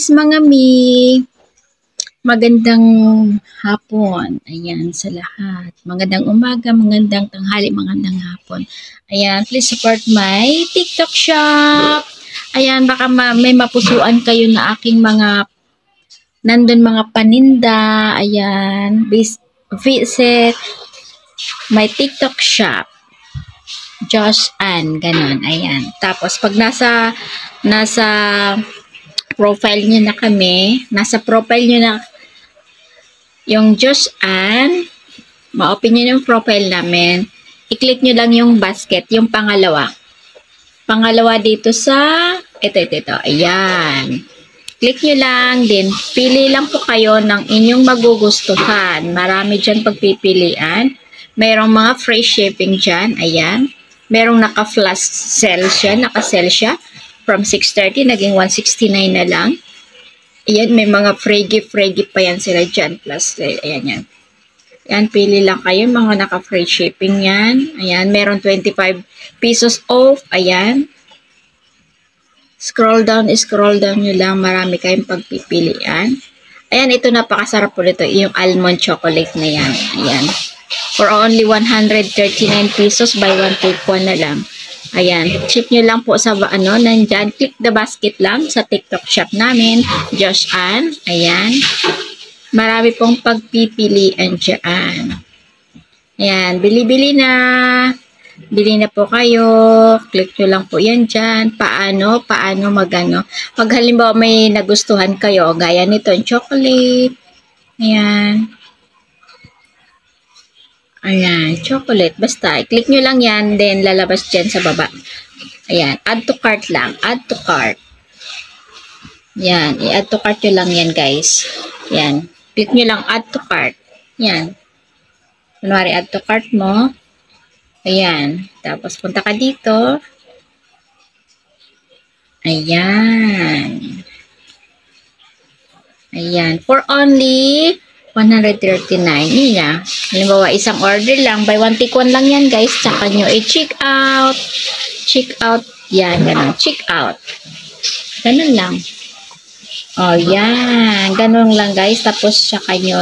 guys, mga mi. Magandang hapon. Ayan, sa lahat. Magandang umaga, magandang tanghali, magandang hapon. Ayan, please support my TikTok shop. Ayan, baka may mapusuan kayo na aking nandun mga paninda. Ayan, visit my TikTok shop. Josh Ann, ganun. Ayan. Tapos, pag nasa profile nyo na kami, nasa profile nyo na yung Josh Ann, ma-open nyo yung profile namin, i-click nyo lang yung basket, yung pangalawa. Pangalawa dito sa, ito, ayan. Click nyo lang, din pili lang po kayo ng inyong magugustuhan. Marami dyan pagpipilian. Merong mga free shipping dyan, ayan. Merong naka-flash sale siya, naka-sale siya. From 630, naging 169 na lang. Ayan, may mga free gift pa yan sila dyan. Plus, ayan yan. Ayan, pili lang kayo. Mga naka-free shipping yan. Ayan, meron 25 pesos off. Ayan. Scroll down nyo lang. Marami kayong pagpipilian. Ayan, ito napakasarap po nito. Yung almond chocolate na yan. Ayan. For only 139 pesos, buy one take one na lang. Ayan, check nyo lang po sa nandyan. Click the basket lang sa TikTok shop namin, Josh Ann. Ayan. Marami pong pagpipilian dyan. Ayan, bili-bili na. Bili na po kayo. Click nyo lang po yan dyan. Paano magano. Pag halimbawa may nagustuhan kayo, gaya nito, chocolate. Ayan. Ayan, chocolate. Basta, i-click nyo lang yan, then lalabas dyan sa baba. Ayan, add to cart lang. Add to cart. Ayan, i-add to cart nyo lang yan, guys. Ayan, click nyo lang add to cart. Ayan. Kunwari, add to cart mo. Ayan. Tapos, punta ka dito. Ayan. Ayan. For only 139. Yun na. Halimbawa, isang order lang. Buy one, take one lang yan, guys. Tsaka nyo i-check out. Check out. Yan, ganun. Check out. Ganun lang. O, yan. Ganun lang, guys. Tapos, tsaka nyo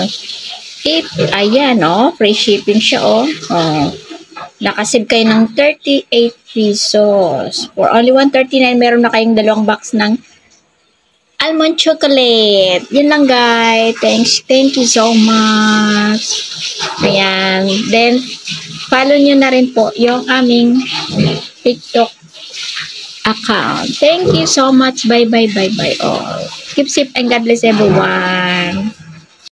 ayan, o. Free shipping siya, o. O. Nakasave kayo ng 38 pesos. For only 139, meron na kayong dalawang box ng almond chocolate. Yun lang, guys. Thank you so much. Ayan. Then, follow nyo na rin po yung aming TikTok account. Thank you so much. Bye all. Keep safe and God bless everyone.